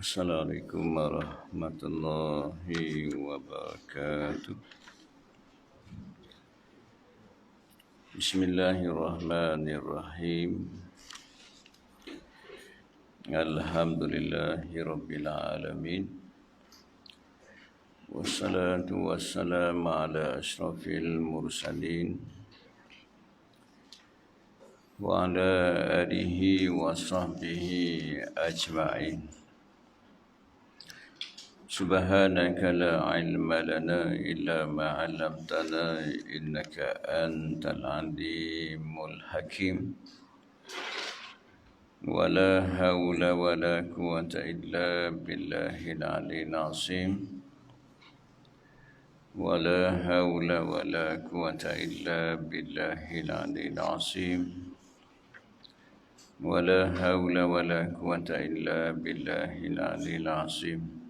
Assalamualaikum warahmatullahi wabarakatuh. Bismillahirrahmanirrahim. Alhamdulillahi rabbil alamin. Wassalatu wassalamu ala asyrafil mursalin wa ala alihi wa sahbihi ajma'in. Subhanaka la ilma lana illa ma 'allamtana innaka antal alimul hakim. Wa la hawla wa la quwwata illa billahil aliyyil azim. Wa la hawla wa la quwwata illa billahil aliyyil azim. Wa la hawla wa la quwwata illa billahil aliyyil azim.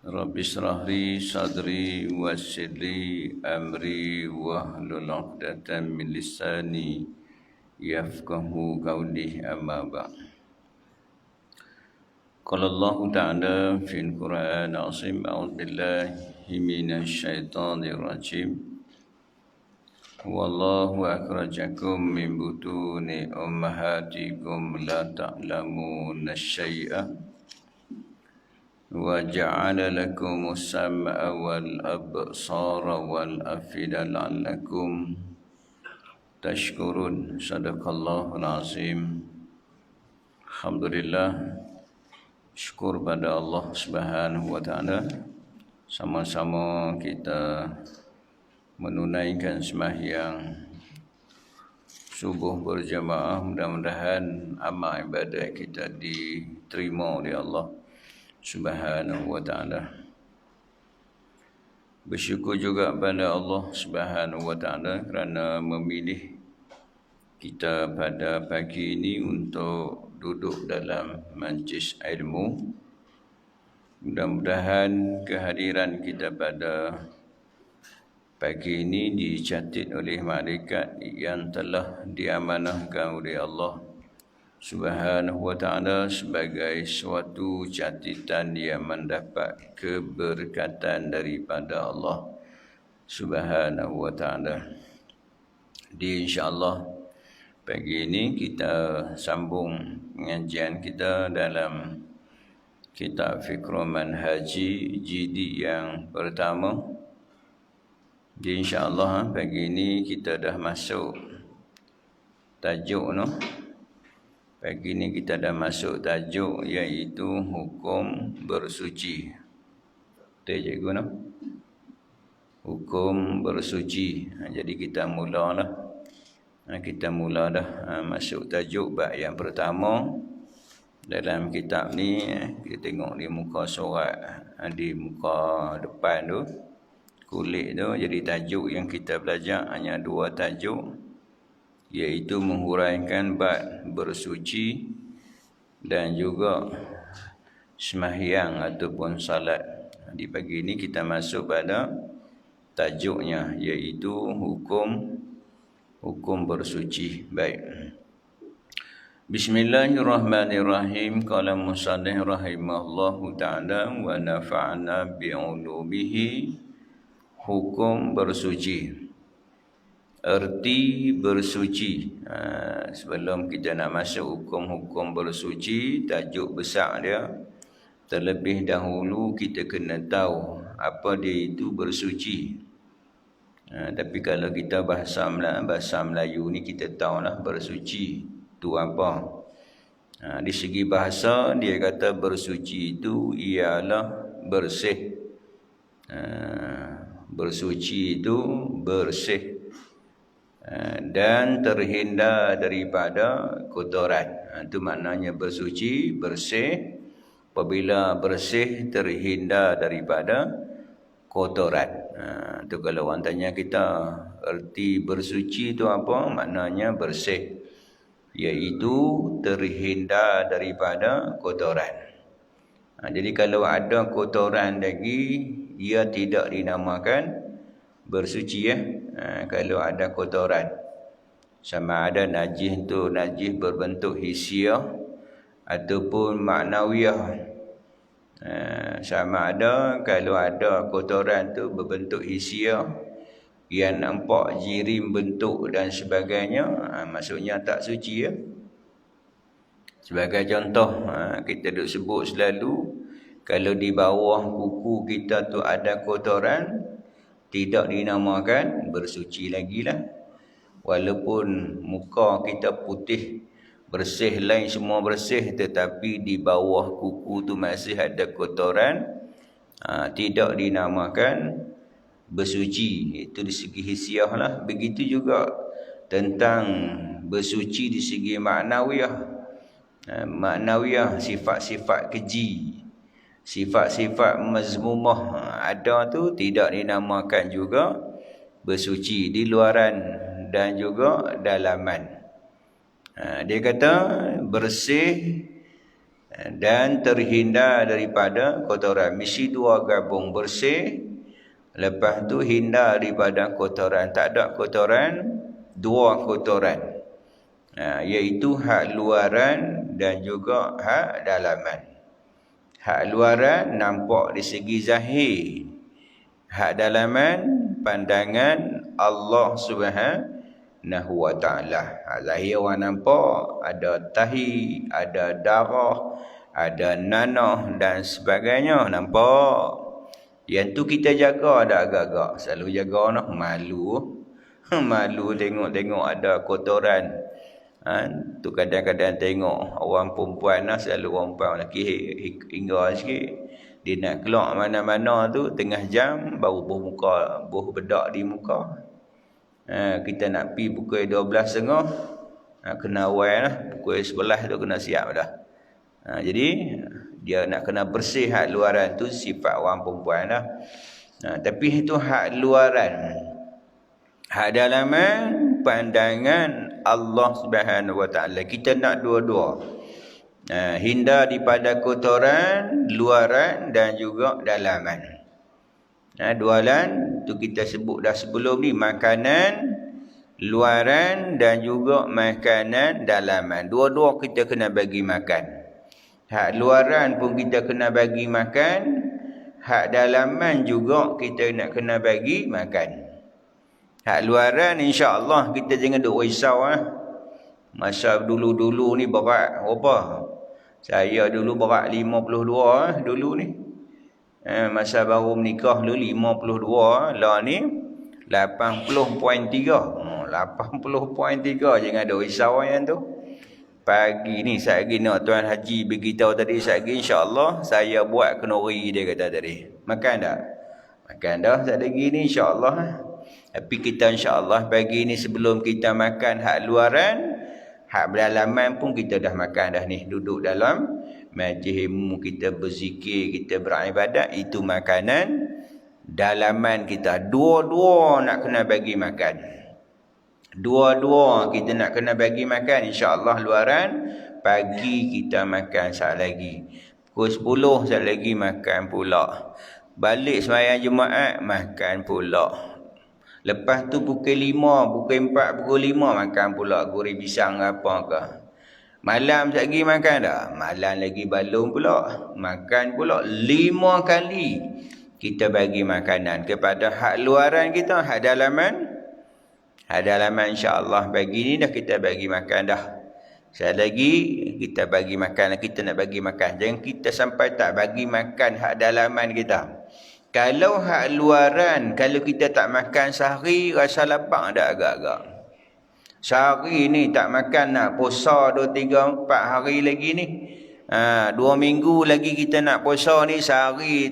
Rabbi shrah li sadri wa yassir li amri wahlul 'uqdatam min lisani yafqahu qawli amma ba'd. Qala Allah Ta'ala fil Qur'an al-'azim a'udzu billahi minasy syaithanir rajim. Wallahu akhrajakum min butuni ummahatikum la ta'lamuna syai'a wa ja'ala lakumus sam'a wal absara wal afida la'allakum tashkurun. Sadaqallahul azim. Alhamdulillah, syukur pada Allah Subhanahu wa taala. Sama-sama kita menunaikan sembahyang subuh berjamaah. Mudah-mudahan amal ibadah kita diterima oleh Allah Subhanahu wa ta'ala. Bersyukur juga pada Allah Subhanahu wa ta'ala kerana memilih kita pada pagi ini untuk duduk dalam majlis ilmu. Mudah-mudahan kehadiran kita pada pagi ini dicatat oleh malaikat yang telah diamanahkan oleh Allah Subhanahu wa ta'ala sebagai suatu catatan yang mendapat keberkatan daripada Allah Subhanahu wa ta'ala. InsyaAllah pagi ini kita sambung pengajian kita dalam kitab Fiqh Manhaji jilid yang pertama. InsyaAllah pagi ini kita dah masuk tajuk Pagi ini kita dah masuk tajuk iaitu hukum bersuci. Betul cikgu Hukum bersuci. Jadi kita mulalah. Kita mula dah masuk tajuk bab yang pertama dalam kitab ni. Kita tengok di muka surat, di muka depan tu, kulit tu. Jadi tajuk yang kita belajar hanya dua tajuk, iaitu menghuraikan bab bersuci dan juga sembahyang ataupun salat. Di pagi ini kita masuk pada tajuknya, iaitu hukum bersuci. Baik. Bismillahirrahmanirrahim. Qala musannif rahimahullahu ta'ala wa nafa'na bi'ulumihi. Hukum bersuci. Erti bersuci. Sebelum kita nak masuk hukum-hukum bersuci, tajuk besar dia, terlebih dahulu kita kena tahu apa dia itu bersuci. Tapi kalau kita bahasa Melayu ni kita tahulah bersuci itu apa. Di segi bahasa dia kata bersuci itu ialah bersih. Bersuci itu bersih dan terhindar daripada kotoran. Itu maknanya bersuci, bersih. Apabila bersih, terhindar daripada kotoran. Itu kalau orang tanya kita, erti bersuci itu apa? Maknanya bersih, iaitu terhindar daripada kotoran. Jadi kalau ada kotoran lagi, ia tidak dinamakan bersuci. Kalau ada kotoran, sama ada najis tu najis berbentuk hisiah ataupun maknawiyah. Sama ada kalau ada kotoran tu berbentuk hisiah yang nampak jirim bentuk dan sebagainya, maksudnya tak suci ya. Sebagai contoh, kita duk sebut selalu, kalau di bawah kuku kita tu ada kotoran, tidak dinamakan bersuci lagi lah. Walaupun muka kita putih, bersih, lain semua bersih, tetapi di bawah kuku tu masih ada kotoran, tidak dinamakan bersuci. Itu di segi hisiah lah. Begitu juga tentang bersuci di segi maknawiyah. Maknawiyah, sifat-sifat keji, sifat-sifat mazmumah ada tu tidak dinamakan juga bersuci di luaran dan juga dalaman. Dia kata bersih dan terhindar daripada kotoran. Mesti dua gabung, bersih, lepas tu hindar daripada kotoran. Tak ada kotoran, dua kotoran. Iaitu hak luaran dan juga hak dalaman. Hak luaran nampak di segi zahir. Hak dalaman pandangan Allah Subhanahu wa ta'ala. Zahir orang nampak ada tahi, ada darah, ada nanah dan sebagainya, nampak. Yang tu kita jaga ada agak-agak. Selalu jaga noh, malu. Malu tengok-tengok ada kotoran. Tu kadang-kadang tengok orang perempuan lah, selalu orang perempuan lelaki hingga sikit. Dia nak keluar mana-mana tu tengah jam baru bermuka, buh bedak di muka. Kita nak pergi pukul 12.30, kena awal lah. Pukul 11 tu kena siap dah. Jadi dia nak kena bersih hak luaran tu, sifat orang perempuan lah. Tapi itu hak luaran. Hak dalaman pandangan Allah Subhanahu wa ta'ala. Kita nak dua-dua. Hindar daripada kotoran luaran dan juga dalaman. Dualan tu kita sebut dah sebelum ni, makanan luaran dan juga makanan dalaman. Dua-dua kita kena bagi makan. Hak luaran pun kita kena bagi makan, hak dalaman juga kita nak kena bagi makan. Hak luaran insya-Allah kita jangan duk risau Masa dulu-dulu ni berat apa? Saya dulu berat 52 dulu ni. Masa baru menikah dulu 52, lah ni 80.3. 80.3, jangan duk risau yang tu. Pagi ni satgi nak tuan haji beritahu tadi, satgi insya-Allah saya buat kenuri, dia kata tadi. Makan tak? Makan dah satgi ni insya-Allah. Tapi kita insya-Allah pagi ni sebelum kita makan hak luaran, hak berdalaman pun kita dah makan dah ni. Duduk dalam majlis ilmu kita berzikir, kita beribadat, itu makanan dalaman kita. Dua-dua nak kena bagi makan. Dua-dua kita nak kena bagi makan insya-Allah. Luaran pagi kita makan sat lagi. Pukul 10 sat lagi makan pula. Balik sembahyang Jumaat makan pula. Lepas tu pukul 5, pukul 4, pukul 5 makan pula gurih pisang apa ke. Malam lagi makan dah. Malam lagi balung pula. Makan pula 5 kali. Kita bagi makanan kepada hak luaran kita, hak dalaman. Hak dalaman insya-Allah pagi ni dah kita bagi makan dah. Sekali lagi kita bagi makan, kita nak bagi makan. Jangan kita sampai tak bagi makan hak dalaman kita. Kalau hak luaran, kalau kita tak makan sehari, rasa lapang dah agak-agak. Sehari ni tak makan, nak puasa 2, 3, 4 hari lagi ni. 2 minggu lagi kita nak puasa ni, sehari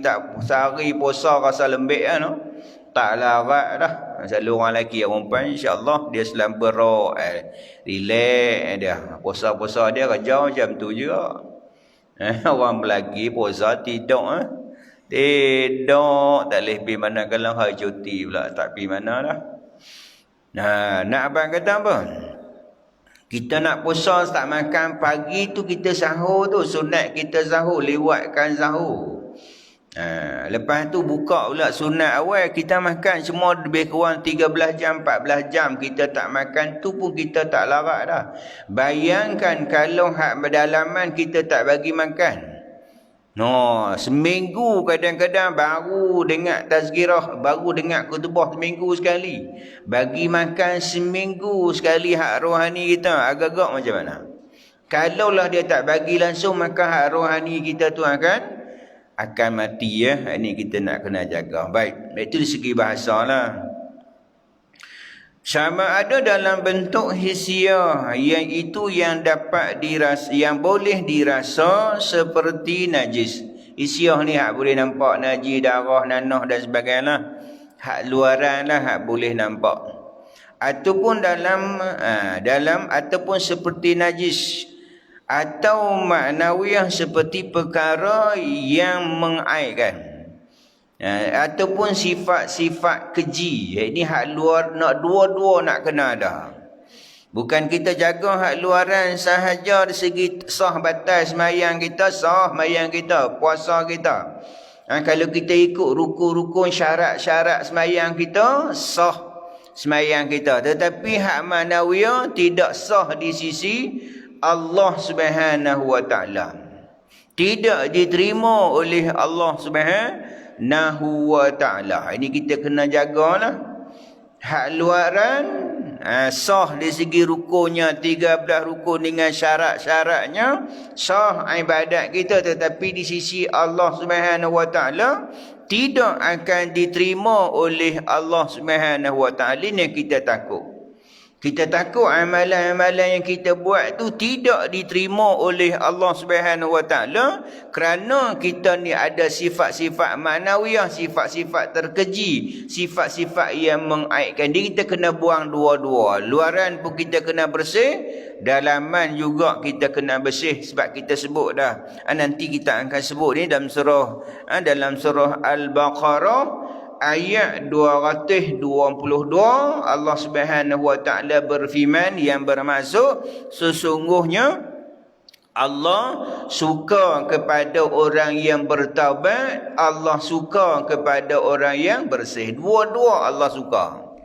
puasa rasa lembik kan, no? Tak larat dah. Selalu orang lelaki, orang perempuan insya-Allah dia selamba relax dia. Puasa-puasa dia kerja macam tu juga. Orang lelaki puasa tidur tidur, tak boleh pergi mana kalau hari cuti pula tak pergi mana dah. Nak abang kata apa? Kita nak puasa tak makan pagi tu, kita sahur tu sunat, kita sahur, lewatkan sahur. Lepas tu buka pula sunat awal, kita makan semua lebih kurang 13 jam 14 jam kita tak makan, tu pun kita tak larat dah. Bayangkan kalau hak berdalaman kita tak bagi makan. Seminggu kadang-kadang baru dengar tazkirah, baru dengar khutbah seminggu sekali. Bagi makan seminggu sekali hak rohani kita, agak-agak macam mana? Kalaulah dia tak bagi langsung, maka hak rohani kita tu akan mati ya. Ini kita nak kena jaga. Baik, itu di segi bahasa lah. Sama ada dalam bentuk hisiah, yang itu yang dapat dirasa, yang boleh dirasa seperti najis. Hisiah ni hak boleh nampak najis, darah, nanah dan sebagainya. Hak luaran lah hak boleh nampak. Ataupun dalam ataupun seperti najis, atau maknawiyah seperti perkara yang mengaibkan, ataupun sifat-sifat keji. Ini hak luar, nak dua-dua nak kena ada. Bukan kita jaga hak luaran sahaja dari segi sah batal semayang kita, sah semayang kita, puasa kita. Kalau kita ikut rukun-rukun syarat-syarat semayang kita, sah semayang kita. Tetapi hak maknawiyah tidak sah di sisi Allah Subhanahu wa ta'ala, tidak diterima oleh Allah Subhanahu wa ta'ala. Ini kita kena jagalah. Hak luaran sah di segi rukunnya, 13 rukun dengan syarat-syaratnya, sah ibadat kita. Tetapi di sisi Allah Subhanahu wa ta'ala tidak akan diterima oleh Allah Subhanahu wa ta'ala. Ini yang kita takut. Kita takut amalan-amalan yang kita buat tu tidak diterima oleh Allah Subhanahu wa ta'ala, kerana kita ni ada sifat-sifat maknawiyah, sifat-sifat terkeji, sifat-sifat yang mengaibkan. Jadi kita kena buang dua-dua. Luaran pun kita kena bersih, dalaman juga kita kena bersih. Sebab kita sebut dah, nanti kita akan sebut ni dalam surah Al-Baqarah ayat 222, Allah Subhanahu wa ta'ala berfirman yang bermaksud sesungguhnya Allah suka kepada orang yang bertaubat, Allah suka kepada orang yang bersih. Dua-dua Allah suka.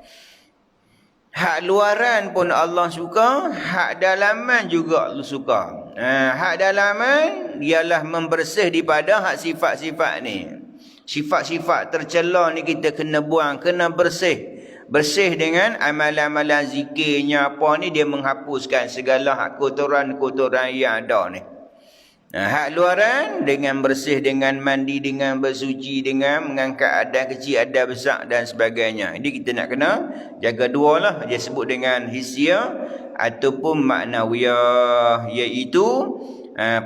Hak luaran pun Allah suka, hak dalaman juga Allah suka. Hak dalaman ialah membersih daripada hak sifat-sifat ni. Sifat-sifat tercela ni kita kena buang, kena bersih. Bersih dengan amalan-amalan zikirnya apa ni, dia menghapuskan segala hak kotoran-kotoran yang ada ni. Hak luaran dengan bersih, dengan mandi, dengan bersuci, dengan mengangkat adat kecil, adat besar dan sebagainya. Jadi kita nak kena jaga dua lah. Dia sebut dengan hisiah ataupun maknawiyah, iaitu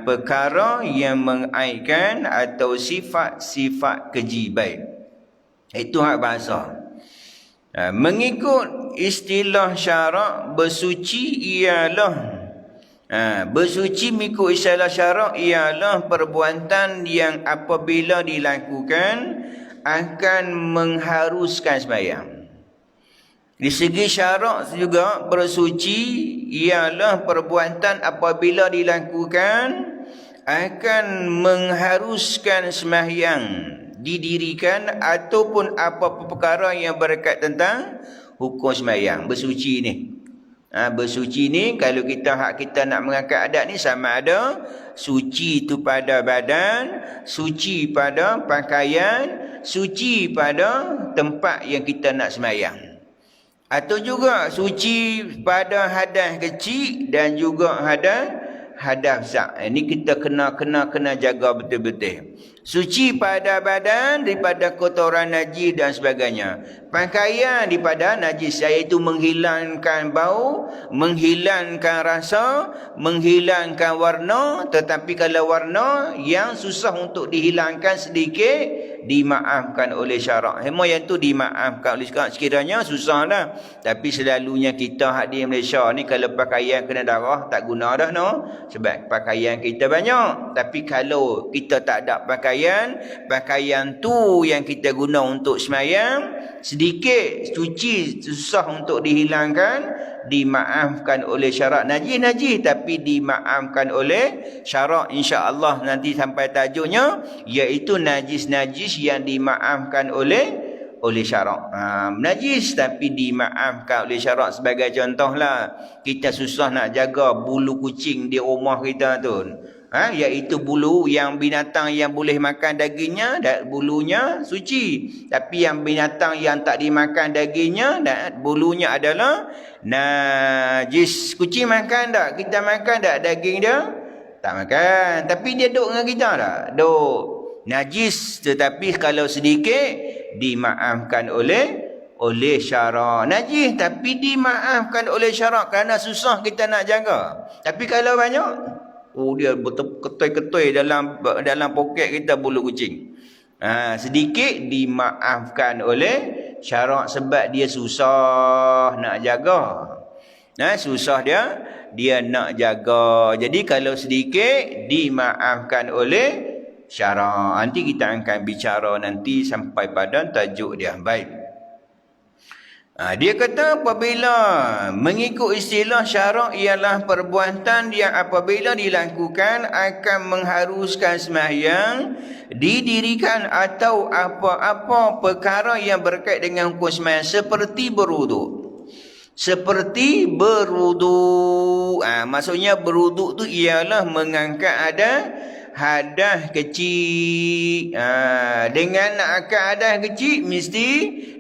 perkara yang mengaibkan atau sifat-sifat keji. Baik, itu hak bahasa. Mengikut istilah syarak, bersuci ialah bersuci mengikut istilah syarak ialah perbuatan yang apabila dilakukan akan mengharuskan sembahyang. Di segi syarak juga, bersuci ialah perbuatan apabila dilakukan akan mengharuskan sembahyang didirikan, ataupun apa perkara yang berkait tentang hukum sembahyang. Bersuci ni, bersuci ni kalau kita nak mengangkat adat ni, sama ada suci itu pada badan, suci pada pakaian, suci pada tempat yang kita nak sembahyang, atau juga suci pada hadas kecil dan juga hadas besar. Ini kita kena jaga betul-betul. Suci pada badan daripada kotoran najis dan sebagainya. Pakaian daripada najis, iaitu menghilangkan bau, menghilangkan rasa, menghilangkan warna. Tetapi kalau warna yang susah untuk dihilangkan sedikit, dimaafkan oleh syarak. Semua yang tu dimaafkan oleh syarak. Sekiranya susah dah. Tapi selalunya kita di Malaysia ni, kalau pakaian kena darah tak guna dah, no. Sebab pakaian kita banyak. Tapi kalau kita tak ada pakaian tu yang kita guna untuk semayang, sedikit suci susah untuk dihilangkan, dimaafkan oleh syarak. Najis tapi dimaafkan oleh syarak, insya-Allah nanti sampai tajuknya, iaitu najis-najis yang dimaafkan oleh syarak. Najis tapi dimaafkan oleh syarak. Sebagai contohlah, kita susah nak jaga bulu kucing di rumah kita tu. Iaitu bulu yang binatang yang boleh makan dagingnya, bulunya suci. Tapi yang binatang yang tak dimakan dagingnya, bulunya adalah najis. Kucing makan tak? Kita makan tak daging dia? Tak makan. Tapi dia duduk dengan kita tak? Duduk. Najis, tetapi kalau sedikit dimaafkan oleh syarak. Najis tapi dimaafkan oleh syarak kerana susah kita nak jaga. Tapi kalau banyak, dia ketui-ketui dalam poket kita bulu kucing. Sedikit dimaafkan oleh syarak sebab dia susah nak jaga. Susah dia nak jaga. Jadi kalau sedikit dimaafkan oleh syarak. Nanti kita akan bicara nanti sampai pada tajuk dia. Baik. Dia kata apabila mengikut istilah syarak ialah perbuatan yang apabila dilakukan akan mengharuskan sembahyang, didirikan atau apa-apa perkara yang berkait dengan hukum sembahyang seperti berwuduk. Seperti berwuduk. Maksudnya berwuduk tu ialah mengangkat hadas kecil. Dengan nak angkat hadas kecil mesti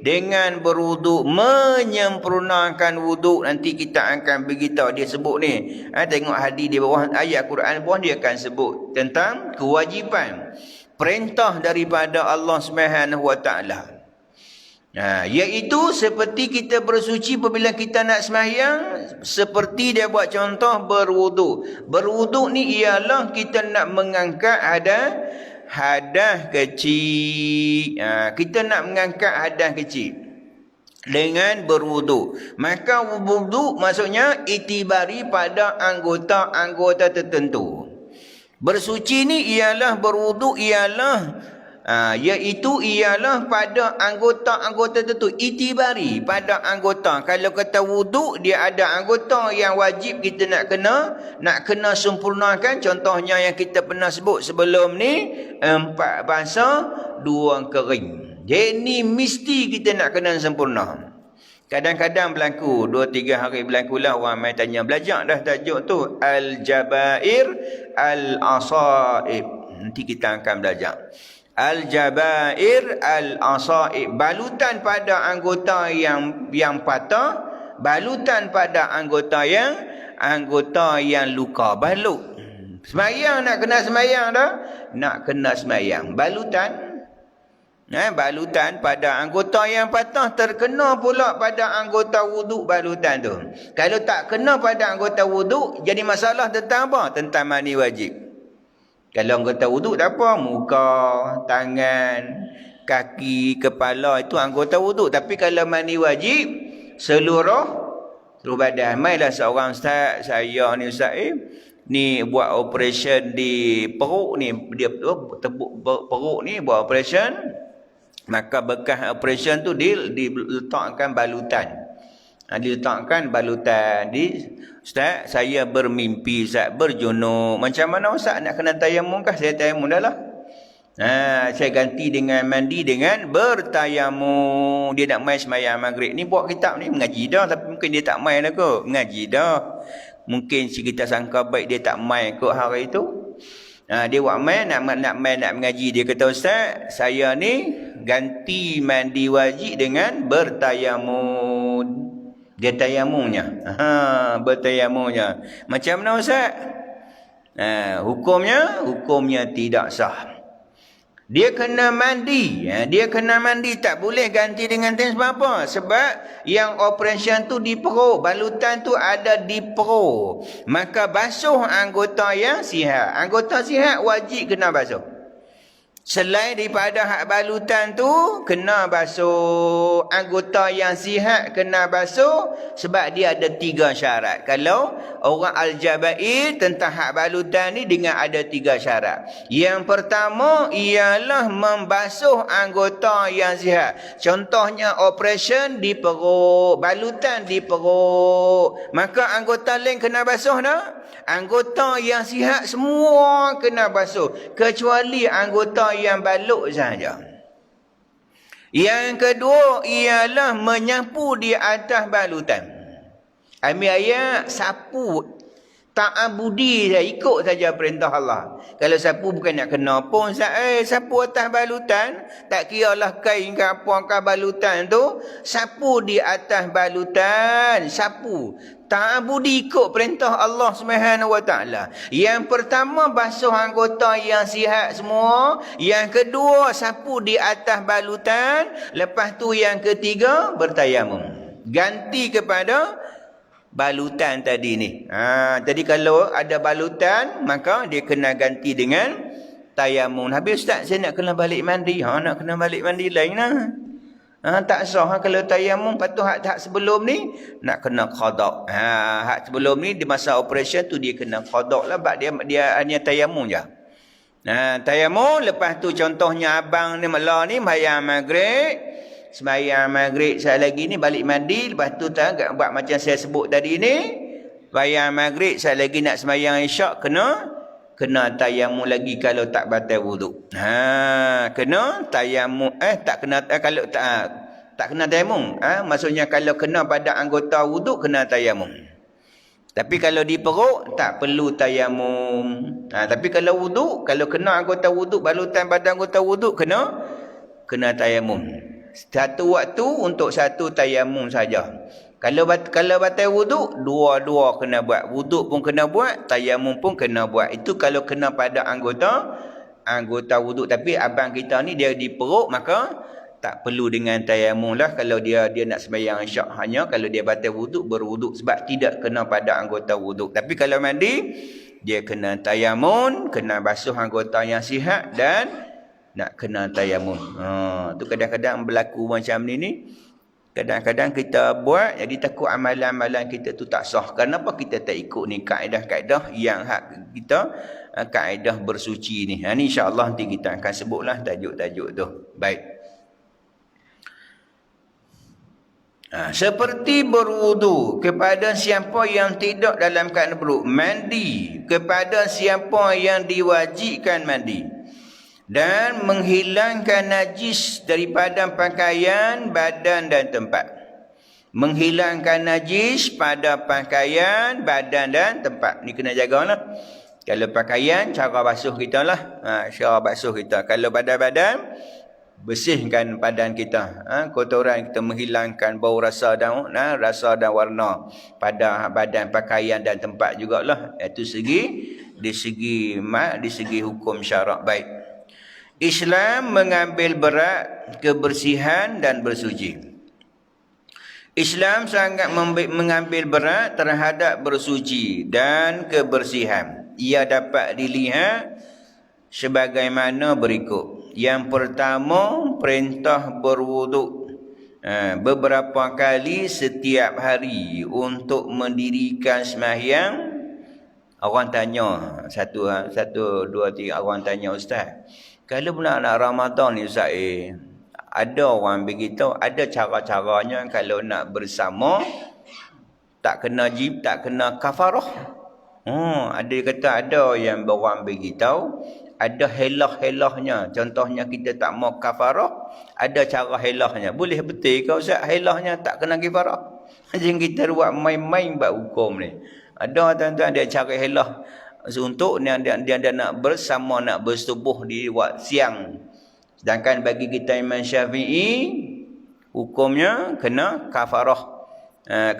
dengan berwuduk, menyempurnakan wuduk. Nanti kita akan beritahu dia sebut ni. Tengok hadis di bawah ayat Quran bawah, dia akan sebut tentang kewajipan perintah daripada Allah Subhanahu Wa Taala. Iaitu seperti kita bersuci apabila kita nak sembahyang, seperti dia buat contoh berwuduk. Berwuduk ni ialah kita nak mengangkat hadas kecil. Kita nak mengangkat hadas kecil dengan berwuduk. Maka wuduk maksudnya itibari pada anggota-anggota tertentu. Bersuci ni ialah berwuduk ialah iaitu ialah pada anggota-anggota tertentu, itibari pada anggota. Kalau kata wuduk, dia ada anggota yang wajib kita nak kena sempurnakan. Contohnya yang kita pernah sebut sebelum ni, 4 basah 2 kering. Jadi ni mesti kita nak kena sempurna. Kadang-kadang berlaku 2-3 hari berlakulah orang mai tanya, belajar dah tajuk tu Al-Jabair Al-Asaib. Nanti kita akan belajar Al-Jabair Al-Asaib, balutan pada anggota yang patah, balutan pada anggota yang luka. Balut. Semayang nak kena semayang dah? Nak kena semayang. Balutan. Balutan pada anggota yang patah terkena pula pada anggota wuduk balutan tu. Kalau tak kena pada anggota wuduk, jadi masalah tentang apa? Tentang mandi wajib. Kalau anggota wuduk tak apa, muka, tangan, kaki, kepala, itu anggota wuduk. Tapi kalau mandi wajib, seluruh badan. Mailah seorang ustaz, saya ni ustaz ni buat operation di perut ni, dia tebuk perut ni buat operation. Maka bekas operation tu diletakkan balutan. Diletakkan balutan. Ustaz, saya bermimpi, Ustaz, berjunuk. Macam mana Ustaz nak kena tayamum kah? Saya tayamum dah lah. Saya ganti dengan mandi dengan bertayamum. Dia nak main sembahyang maghrib. Ni buat kitab ni mengaji dah, tapi mungkin dia tak main lah kot. Mengaji dah. Mungkin si kita sangka baik dia tak main kot hari itu. Dia buat main, nak mengaji. Dia kata, Ustaz, saya ni ganti mandi wajib dengan bertayamum. Dia tayamumnya. Bertayamumnya. Macam mana Ustaz? Hukumnya tidak sah. Dia kena mandi. Dia kena mandi, tak boleh ganti dengan tens apa. Sebab yang operation tu di perut, balutan tu ada di perut. Maka basuh anggota yang sihat. Anggota sihat wajib kena basuh. Selain daripada hak balutan tu, kena basuh. Anggota yang sihat kena basuh sebab dia ada 3 syarat. Kalau orang Al-Jabair tentang hak balutan ni dengan ada 3 syarat. Yang pertama ialah membasuh anggota yang sihat. Contohnya operation di perut, balutan di perut. Maka anggota lain kena basuh dah. Anggota yang sihat semua kena basuh. Kecuali anggota yang balut saja. Yang kedua ialah menyapu di atas balutan. Ambil ayat sapu. Ta'abudi saja, ikut saja perintah Allah. Kalau sapu bukan nak kena pun. Sapu atas balutan. Tak kiralah kain ke apakah balutan tu. Sapu di atas balutan. Sapu. Ta'abudi ikut perintah Allah SWT. Yang pertama basuh anggota yang sihat semua. Yang kedua sapu di atas balutan. Lepas tu yang ketiga bertayamum. Ganti kepada balutan tadi ni. Jadi kalau ada balutan maka dia kena ganti dengan tayamum. Habis Ustaz saya nak kena balik mandi. Nak kena balik mandi lain lah. Tak sah kalau tayamum. Lepas tu hak sebelum ni nak kena qada. Hak sebelum ni di masa operation tu dia kena qada lah. Sebab dia hanya tayamum je. Tayamum lepas tu contohnya abang ni malam ni sembahyang maghrib. Sembahyang maghrib sekali lagi ni balik mandi. Lepas tu buat macam saya sebut tadi ni. Sembahyang maghrib sekali lagi nak sembahyang isyak kena tayamum lagi kalau tak batal wuduk. Kena tayamum. Tak kena kalau tak kena tayamum. Maksudnya kalau kena pada anggota wuduk kena tayamum. Tapi kalau di perut tak perlu tayamum. Tapi kalau wuduk, kalau kena anggota wuduk, balutan pada anggota wuduk kena tayamum. Satu waktu untuk satu tayamum saja. Kalau batal wuduk, dua-dua kena buat. Wuduk pun kena buat, tayamum pun kena buat. Itu kalau kena pada anggota wuduk. Tapi abang kita ni dia di perut, maka tak perlu dengan tayamum lah kalau dia nak sembahyang isyak. Hanya kalau dia batal wuduk, berwuduk sebab tidak kena pada anggota wuduk. Tapi kalau mandi, dia kena tayamum, kena basuh anggota yang sihat dan nak kena tayamum. Tu kadang-kadang berlaku macam ni. Kadang-kadang kita buat, jadi takut amalan-amalan kita tu tak sah. Kenapa kita tak ikut ni kaedah-kaedah yang hak kita, kaedah bersuci ni. Ni insya-Allah nanti kita akan sebutlah tajuk-tajuk tu. Baik. Seperti berwudu kepada siapa yang tidak dalam keadaan berwudu, mandi kepada siapa yang diwajibkan mandi, dan menghilangkan najis daripada pakaian, badan dan tempat. Menghilangkan najis pada pakaian, badan dan tempat. Ni kena jagalah. Kalau pakaian, cara basuh kita lah. Cara basuh kita. Kalau badan-badan, bersihkan badan kita. Kotoran kita menghilangkan bau rasa dan warna pada badan, pakaian dan tempat jugalah. Itu di segi hukum syarak. Baik. Islam mengambil berat kebersihan dan bersuci. Islam sangat mengambil berat terhadap bersuci dan kebersihan. Ia dapat dilihat sebagaimana berikut. Yang pertama, perintah berwuduk beberapa kali setiap hari untuk mendirikan sembahyang. Orang tanya, satu, dua, tiga, orang tanya, Ustaz, kalau bulan Ramadan ni Ustaz, ada orang begitu, ada cara-caranya kalau nak bersama tak kena kafarah. Ada kata ada yang berang begitu, ada helah-helahnya. Contohnya kita tak mau kafarah, ada cara helahnya. Boleh betul ke Ustaz helahnya tak kena kafarah? Macam kita buat main-main buat hukum ni. Ada tuan-tuan dia cara helah untuk dia nak bersama, nak bersetubuh di waktu siang. Sedangkan bagi kita Imam Syafi'i, hukumnya kena kafarah.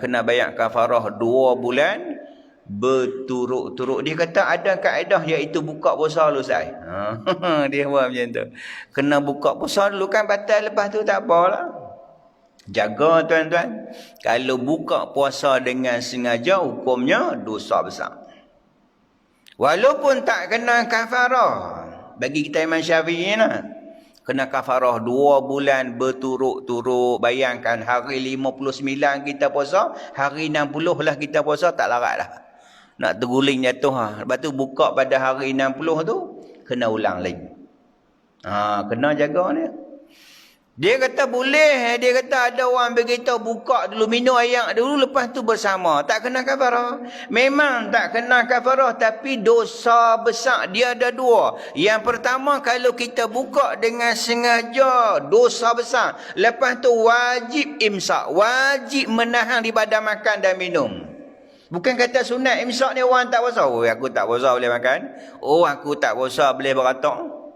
Kena bayar kafarah 2 bulan berturut-turut. Dia kata ada kaedah iaitu buka puasa dulu Ustaz. Dia buat macam tu. Kena buka puasa dulu kan batal, lepas tu tak apalah. Jaga tuan-tuan. Kalau buka puasa dengan sengaja, hukumnya dosa besar. Walaupun tak kena kafarah, Bagi kita Imam Syafi'i lah. Kena kafarah 2 bulan berturut-turut. Bayangkan hari 59 kita puasa, hari 60 lah kita puasa, tak larat lah. Nak terguling jatuh ha. Lepas tu buka pada hari 60 tu, kena ulang lagi. Kena jaga ni. Dia kata boleh, dia kata ada orang beritahu buka dulu, minum air dulu, lepas tu bersama. Tak kena kafarah. Memang tak kena kafarah, tapi dosa besar dia ada 2. Yang pertama, kalau kita buka dengan sengaja, dosa besar. Lepas tu wajib imsak, wajib menahan daripada makan dan minum. Bukan kata sunat imsak ni orang tak puasa. Oh, aku tak puasa boleh makan. Oh, aku tak puasa boleh beratok.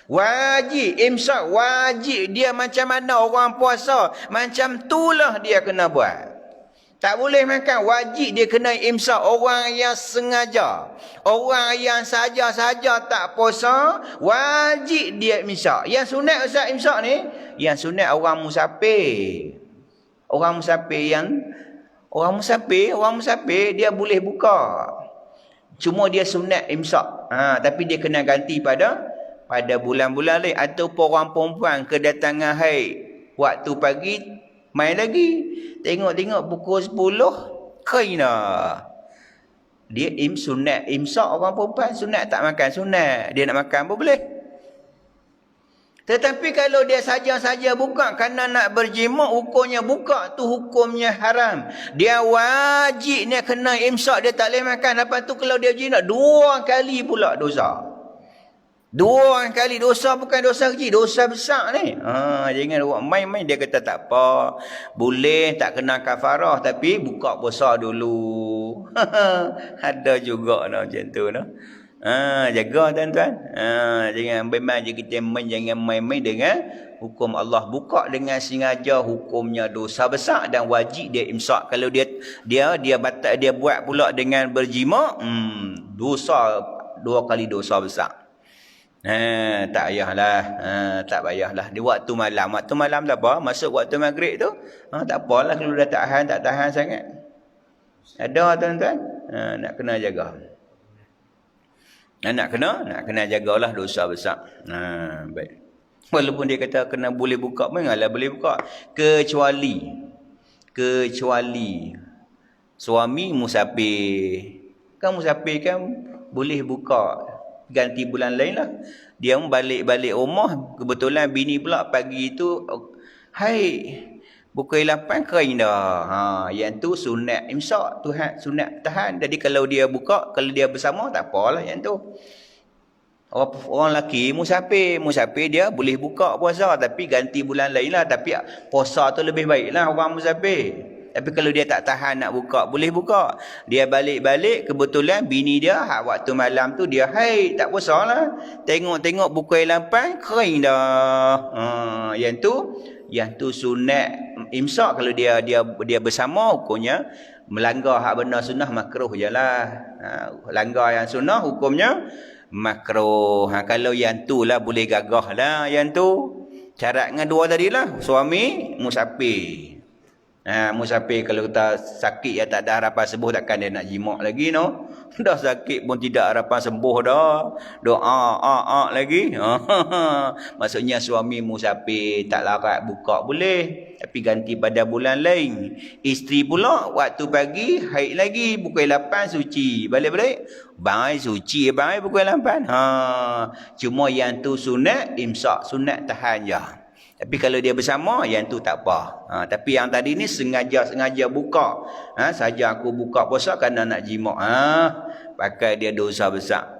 Wajib imsak, wajib. Dia macam mana orang puasa, macam itulah dia kena buat. Tak boleh makan, wajib dia kena imsak. Orang yang sengaja, orang yang saja-saja tak puasa, wajib dia imsak. Yang sunat Ustaz imsak ni, yang sunat orang musafir. Orang musafir dia boleh buka. Cuma dia sunat imsak. Tapi dia kena ganti pada bulan-bulan lain. Ataupun orang perempuan kedatangan haid waktu pagi, main lagi. Tengok-tengok pukul 10, kena. Dia sunat imsak orang perempuan. Sunat tak makan, sunat. Dia nak makan pun boleh. Tetapi kalau dia saja-saja buka kerana nak berjima, hukumnya buka tu hukumnya haram. Dia wajib dia kena imsak, dia tak boleh makan. Lepas tu kalau dia jina 2 kali pula dosa. 2 kali dosa, bukan dosa kecil, dosa besar ni. Jangan buat main-main. Dia kata tak apa, boleh, tak kena kafarah, tapi buka puasa dulu. Ada juga macam tu no. Jaga tuan-tuan. Jangan memang kita jangan main-main dengan hukum Allah. Buka dengan sengaja, hukumnya dosa besar dan wajib dia imsak. Kalau dia batal, dia buat pula dengan berjima, dosa 2 kali dosa besar. Tak payahlah. Tak payahlah. Di waktu malam tak apa. Masuk waktu maghrib tu, tak apalah kalau dah tak tahan sangat. Ada tuan-tuan. Nak kena jaga. Nak kena jagalah dosa besar. Baik. Walaupun dia kata kena boleh buka, mengalah boleh buka. Kecuali suami musafir. Kan musafir kan boleh buka ganti bulan lain lah. Dia balik rumah, kebetulan bini pula pagi tu pukul 8 kering dah. Yang tu sunat imsak, Tuhan sunat tahan. Jadi kalau dia buka, kalau dia bersama tak apalah yang tu. Orang lelaki musafir dia boleh buka puasa, tapi ganti bulan lain lah. Tapi puasa tu lebih baik lah orang musafir. Tapi kalau dia tak tahan nak buka, boleh buka. Dia balik, kebetulan bini dia waktu malam tu dia tak puasa lah. Tengok pukul 8 kering dah. Yang tu sunat imsak. Kalau dia bersama, hukumnya melanggar hak benar sunnah, makruh je lah. Langgar yang sunnah, hukumnya makruh. Kalau yang tu lah boleh gagah lah. Yang tu syarat dengan 2 tadi lah. Suami musafir. Musafir kalau kita sakit ya tak ada harapan sembuh, takkan dia nak jimak lagi no. Dah sakit pun tidak harapan sembuh dah. Doa lagi. Maksudnya suami musafir tak larat buka boleh, tapi ganti pada bulan lain. Isteri pula waktu pagi haid lagi, pukul 8 suci. Balik suci pukul 8. Cuma yang tu sunat imsak, sunat tahan je. Tapi kalau dia bersama, yang tu tak apa. Tapi yang tadi ni sengaja buka. Saja aku buka puasa kerana nak jimak. Pakai dia dosa besar.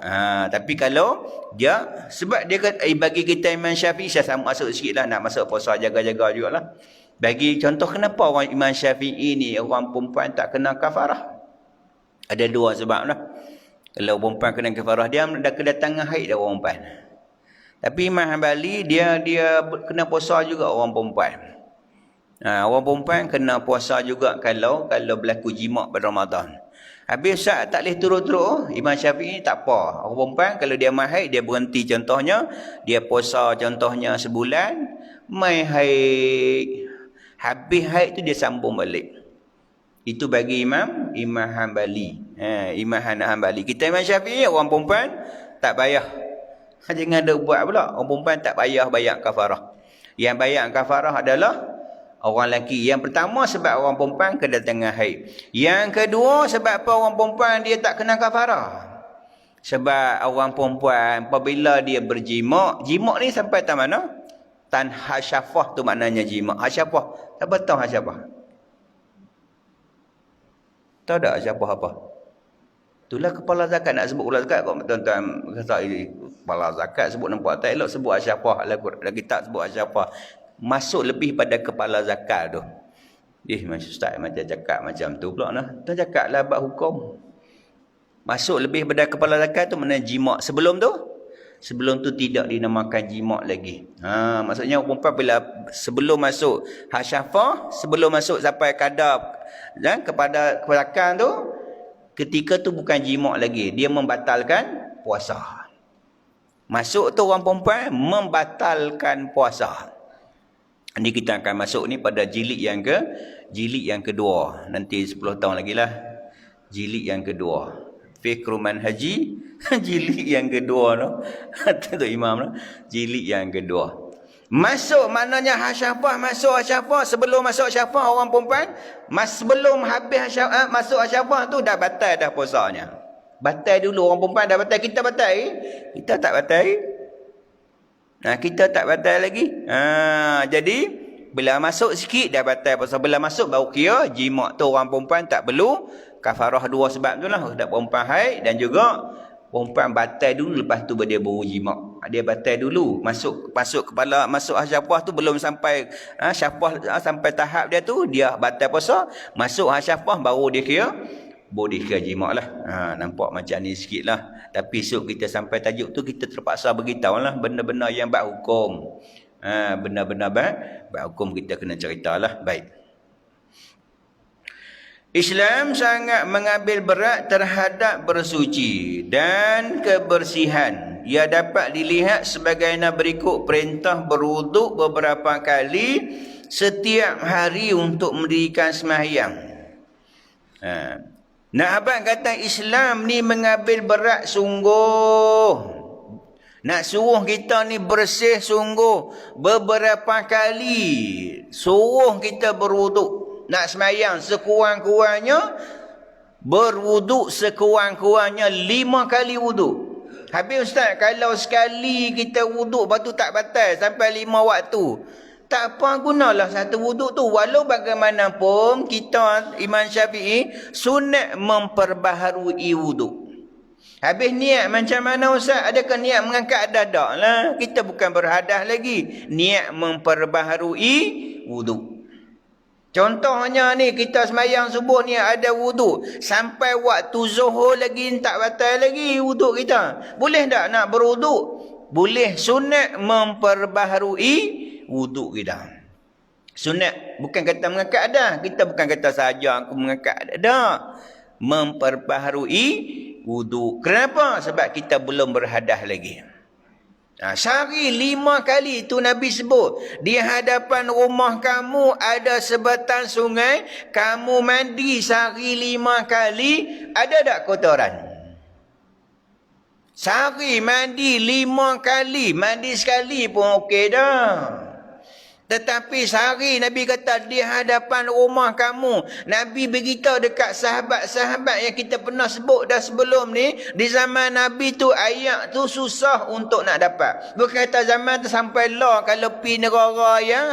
Tapi kalau dia, sebab dia bagi kita Imam Syafi'i, saya masuk sikit lah, nak masuk puasa jaga-jaga jugalah. Bagi contoh kenapa orang Imam Syafi'i ni, orang perempuan tak kena kafarah. Ada 2 sebab lah. Kalau perempuan kena kafarah, dia dah kedatangan haid dah orang perempuan. Tapi Imam Hanbali dia kena puasa juga orang perempuan. Orang perempuan kena puasa juga kalau berlaku jimak pada Ramadan. Habis Ustaz tak boleh turut-turut. Imam Syafi'i tak apa. Orang perempuan kalau dia mai haid, dia berhenti contohnya, dia puasa contohnya sebulan, mai haid. Habis haid tu dia sambung balik. Itu bagi Imam Hanbali. Imam Hanbali. Kita Imam Syafi'i orang perempuan tak payah. Jangan ada buat pula. Orang perempuan tak payah bayar kafarah. Yang bayar kafarah adalah orang lelaki. Yang pertama sebab orang perempuan kedatangan haid. Yang kedua sebab apa orang perempuan dia tak kena kafarah. Sebab orang perempuan apabila dia berjimak, jimak ni sampai tak mana? Tan hasyafah tu maknanya jimak. Hasyafah. Siapa tahu hasyafah? Tahu tak hasyafah apa? Itulah kepala zakat. Nak sebut kepala zakat kau tuan-tuan kata kepala zakat sebut nampak tak elok, sebut hasyafah. Dalam kitab sebut hasyafah. Masuk lebih pada kepala zakat tu. Ustaz macam cakap macam tu pula nah. Tuan cakap lah bab hukum. Masuk lebih pada kepala zakat tu maknanya jimak. Sebelum tu tidak dinamakan jimak lagi. Maksudnya perempuan bila sebelum masuk hasyafah, sebelum masuk sampai kadar kepada kepalakan tu, ketika tu bukan jimak lagi. Dia membatalkan puasa. Masuk tu orang perempuan membatalkan puasa. Ini kita akan masuk ni pada jilid yang kedua. Nanti 10 tahun lagi lah. Jilid yang kedua. Fiqh Manhaji jilid yang kedua tu. Tuan Imam tu. Jilid yang kedua. Masuk maknanya hasyafah, masuk hasyafah. Sebelum masuk hasyafah orang perempuan, sebelum habis hasyafah, masuk hasyafah tu dah batal dah puasanya. Batal dulu orang perempuan dah batal, kita batal. Kita tak batal. Kita tak batal lagi. Jadi bila masuk sikit dah batal puasa. Bila masuk baru kira jimak tu orang perempuan tak perlu kafarah dua sebab tu lah. Dah perempuan haid dan juga perempuan batal dulu lepas tu dia baru jimak. Dia batal dulu. Masuk kepala, masuk hasyafah tu belum sampai syafah sampai tahap dia tu dia batal puasa. Masuk hasyafah baru dia kira jimak lah. Nampak macam ni sikit lah. Tapi esok kita sampai tajuk tu kita terpaksa beritahu lah benda-benda yang bab hukum. Benda-benda bab hukum kita kena ceritalah. Baik. Islam sangat mengambil berat terhadap bersuci dan kebersihan. Ia dapat dilihat sebagaimana berikut: perintah berwuduk beberapa kali setiap hari untuk mendirikan sembahyang. Nak abang kata Islam ni mengambil berat sungguh. Nak suruh kita ni bersih sungguh. Beberapa kali suruh kita berwuduk. Nak sembahyang sekurang-kurangnya berwuduk sekurang-kurangnya 5 kali wuduk. Habis Ustaz, kalau sekali kita wuduk lepas tu tak batal sampai 5 waktu, tak apa gunalah satu wuduk tu. Walau bagaimanapun kita Imam Syafi'i sunat memperbaharui wuduk. Habis niat macam mana Ustaz? Adakah niat mengangkat dadak lah? Kita bukan berhadas lagi. Niat memperbaharui wuduk. Contohnya ni kita sembahyang subuh ni ada wuduk. Sampai waktu zuhur lagi tak batal lagi wuduk kita. Boleh tak nak berwuduk? Boleh. Sunat memperbaharui wuduk kita. Sunat. Bukan kata mengangkat adas. Kita bukan kata saja aku mengangkat adas. Tak. Memperbaharui wuduk. Kenapa? Sebab kita belum berhadas lagi. Sehari 5 kali tu Nabi sebut. Di hadapan rumah kamu ada sebatang sungai. Kamu mandi sehari 5 kali. Ada tak kotoran? Sehari mandi 5 kali. Mandi sekali pun okey dah. Tetapi sehari Nabi kata di hadapan rumah kamu. Nabi beritahu dekat sahabat-sahabat yang kita pernah sebut dah sebelum ni. Di zaman Nabi tu ayat tu susah untuk nak dapat. Bukan kata zaman tu sampai lah kalau pi negara yang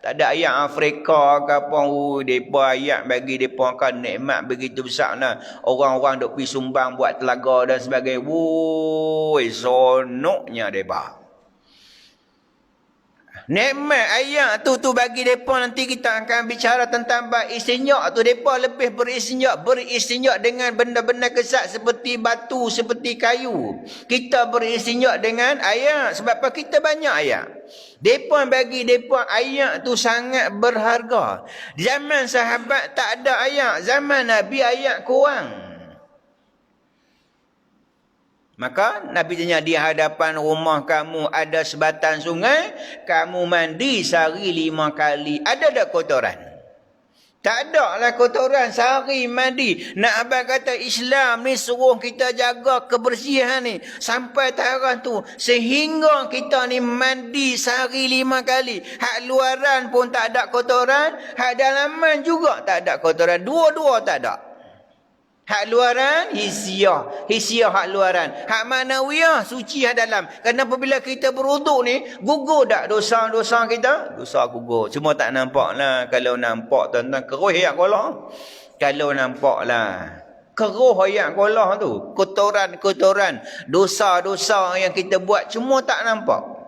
tak ada ayat Afrika ke apa. Mereka ayat bagi mereka kan nikmat begitu besar lah. Orang-orang duk pi sumbang buat telaga dan sebagainya. Sonoknya mereka. Nikmat ayat tu bagi mereka. Nanti kita akan bicara tentang bab istinja tu. Mereka lebih beristinja dengan benda-benda kesat seperti batu, seperti kayu. Kita beristinja dengan ayat. Sebab apa? Kita banyak ayat. Mereka bagi mereka ayat tu sangat berharga. Zaman sahabat tak ada ayat. Zaman Nabi ayat kurang. Maka Nabi tanya, di hadapan rumah kamu ada sebatang sungai, kamu mandi sehari 5 kali. Ada tak kotoran? Tak ada lah kotoran sehari mandi. Nak abang kata Islam ni suruh kita jaga kebersihan ni. Sampai taraf tu. Sehingga kita ni mandi sehari 5 kali. Hak luaran pun tak ada kotoran. Hak dalaman juga tak ada kotoran. Dua-dua tak ada. Hak luaran, hisiah. Hisiah hak luaran. Hak ma'nawiyah, suci hak dalam. Kerana apabila kita beruduk ni, gugur tak dosa-dosa kita? Dosa gugur. Cuma tak nampak lah. Kalau nampak tuan-tuan, keruh ayak kolah. Kalau nampak lah. Keruh ayak kolah tu. Kotoran-kotoran. Dosa-dosa yang kita buat, cuma tak nampak.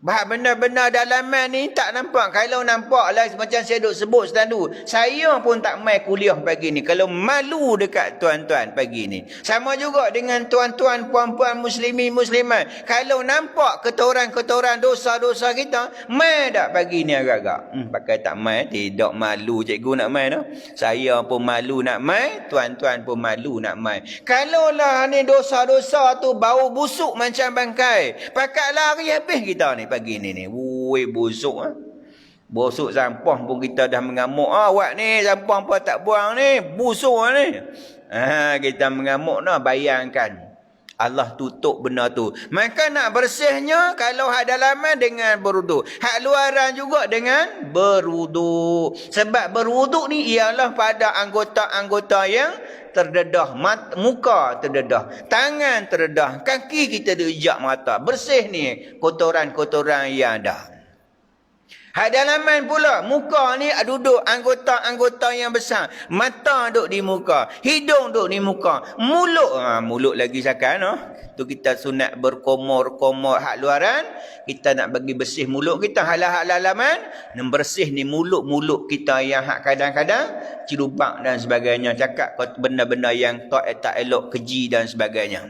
Bahawa benda-benda dalaman ni tak nampak. Kalau nampak lah macam saya duk sebut setandu. Saya pun tak mai kuliah pagi ni. Kalau malu dekat tuan-tuan pagi ni. Sama juga dengan tuan-tuan, puan-puan, muslimin, muslimat. Kalau nampak ketoran-ketoran dosa-dosa kita, mai tak pagi ni agak-agak? Pakai tak mai, tidak malu cikgu nak mai dah. Saya pun malu nak mai, tuan-tuan pun malu nak mai. Kalau lah ni dosa-dosa tu bau busuk macam bangkai. Pakai lari habis kita ni pagi ni. Woi busuk ah. Busuk sampah pun kita dah mengamuk. Awak ni sampah apa tak buang ni? Busuk ni. Kita mengamuk nah, bayangkan. Allah tutup benda tu. Maka nak bersihnya kalau hak dalaman dengan berwuduk. Hak luaran juga dengan berwuduk. Sebab berwuduk ni ialah pada anggota-anggota yang terdedah, muka terdedah, tangan terdedah, kaki kita dijak mata. Bersih ni kotoran-kotoran yang ada. Hak dalaman pula, muka ni duduk anggota-anggota yang besar. Mata duduk di muka, hidung duduk di muka, mulut, mulut lagi sakan. Tu kita sunat berkomor-komor hak luaran. Kita nak bagi bersih mulut kita. Hak dalaman, nak bersih ni mulut-mulut kita yang hak kadang-kadang cilupak dan sebagainya. Cakap benda-benda yang tak elok, keji dan sebagainya.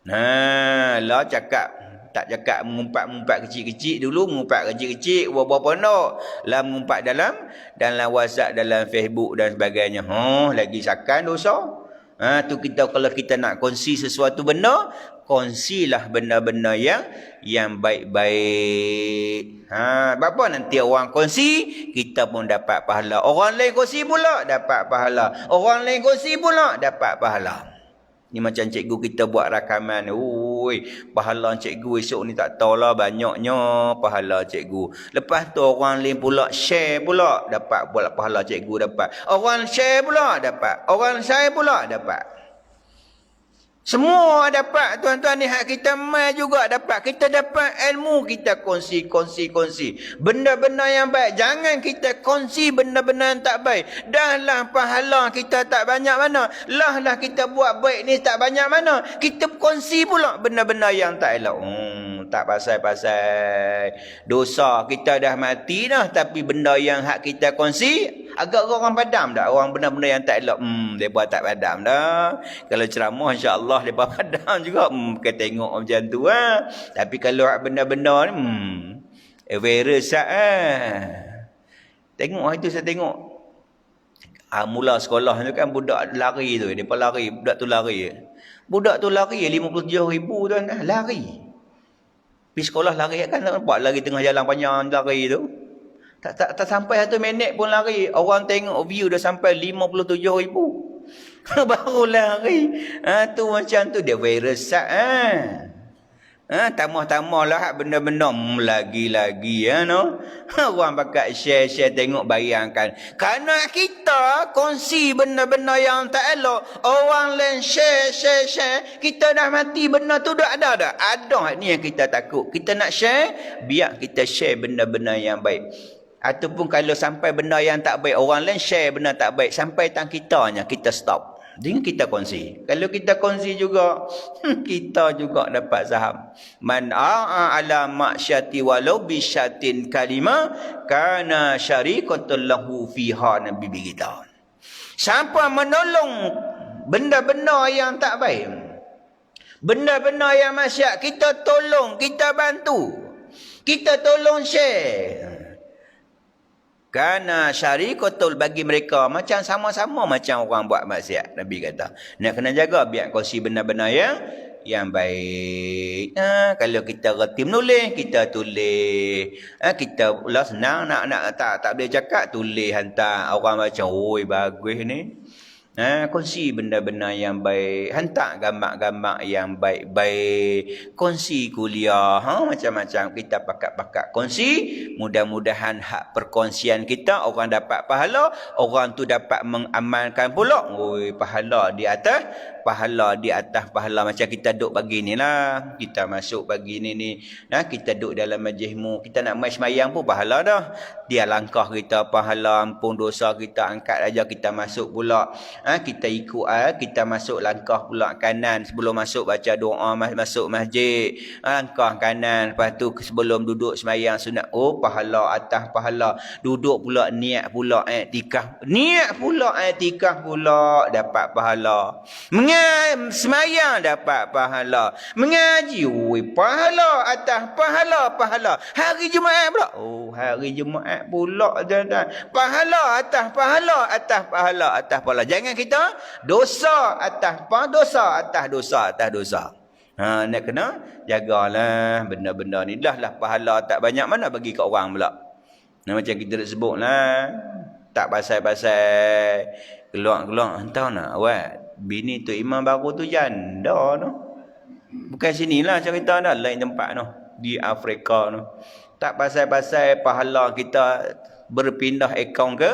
Lah cakap. Tak cakap mengumpat-mengumpat kecil-kecil dulu. Mengumpat kecil-kecil. Berapa nak. Lah mengumpat dalam WhatsApp, dalam Facebook dan sebagainya. Lagi sakan dosa. Tu kita kalau kita nak kongsi sesuatu benda. Kongsilah benda-benda yang baik-baik. Berapa nanti orang kongsi. Kita pun dapat pahala. Orang lain kongsi pula dapat pahala. Orang lain kongsi pula dapat pahala. Ni macam cikgu kita buat rakaman. Pahala cikgu esok ni tak tahulah banyaknya pahala cikgu. Lepas tu orang lain pula share pula. Dapat pula pahala cikgu dapat. Orang share pula dapat. Orang share pula dapat. Semua dapat tuan-tuan ni. Hak kita mai juga dapat. Kita dapat ilmu, kita kongsi. Benda-benda yang baik. Jangan kita kongsi benda-benda yang tak baik. Dah lah pahala kita tak banyak mana. Lah kita buat baik ni tak banyak mana. Kita kongsi pula benda-benda yang tak elok. Tak pasal-pasal. Dosa kita dah mati dah. Tapi benda yang hak kita kongsi, agak orang padam tak? Orang benda-benda yang tak elok. Mereka tak padam dah. Kalau ceramah insya-Allah mereka padam juga. Kita tengok macam tu. Tapi kalau benda-benda ni, virus tengok itu saya tengok. Mula sekolah tu kan budak lari tu. Mereka lari. Budak tu lari 57,000 tuan. Lari. Pergi sekolah lari kan. Nampak lari tengah jalan panjang lari tu. Tak sampai 1 minit pun lari. Orang tengok view dah sampai 57,000. Baru lari. Tu macam tu. Dia virus. Tamah-tamah lah benda-benda. Lagi-lagi. Orang pakai share-share tengok bayangkan. Kerana kita kongsi benda-benda yang tak elok. Orang lain share. Kita dah mati benda tu dah ada dah. Ada ni yang kita takut. Kita nak share. Biar kita share benda-benda yang baik. Ataupun kalau sampai benda yang tak baik. Orang lain share benda tak baik. Sampai tang kitanya kita stop. Dengan kita kongsi. Kalau kita kongsi juga, kita juga dapat saham. Man ala ma'syati walau bisyatin kalima kana syarikatan lahu fiha, Nabi beritahu. Siapa menolong benda-benda yang tak baik, benda-benda yang maksiat, kita tolong, kita bantu, kita tolong share. Kana syarikatul bagi mereka macam sama-sama macam orang buat maksiat. Nabi kata, nak kena jaga biar kongsi benar-benar yang baik. Kalau kita reti menulis, kita tulis. Kita pula senang nak tak boleh cakap, tulis hantar. Orang macam, oi bagus ni. Kongsi benda-benda yang baik. Hantar gambar-gambar yang baik-baik. Kongsi kuliah. Macam-macam kita pakat-pakat kongsi. Mudah-mudahan hak perkongsian kita orang dapat pahala. Orang tu dapat mengamalkan pula. Oi, pahala di atas. Pahala di atas pahala. Macam kita duduk pagi ni lah. Kita masuk pagi ni. Kita duduk dalam majlismu. Kita nak mai semayang pun pahala dah. Dia langkah kita pahala. Ampun dosa kita. Angkat aja kita masuk pula. Kita ikut kita masuk langkah pula kanan sebelum masuk baca doa masuk masjid, langkah kanan, lepas tu sebelum duduk sembahyang sunat, pahala atas pahala, duduk pula niat pula i'tikaf, pula dapat pahala, sembahyang dapat pahala, mengaji pahala atas pahala, hari Jumaat pula hari Jumaat pula tuan-tuan, pahala atas pahala, jangan kita dosa atas dosa. Nak kena jagalah benda-benda ni. Dah pahala tak banyak mana bagi kat orang pula. Macam kita dah sebut lah. Tak pasal-pasal keluar-keluar. Entah nak awak. Bini tu imam baru tu janda tu. Bukan sinilah cerita dah. Lain tempat tu. Di Afrika tu. Tak pasal-pasal pahala kita berpindah akaun ke.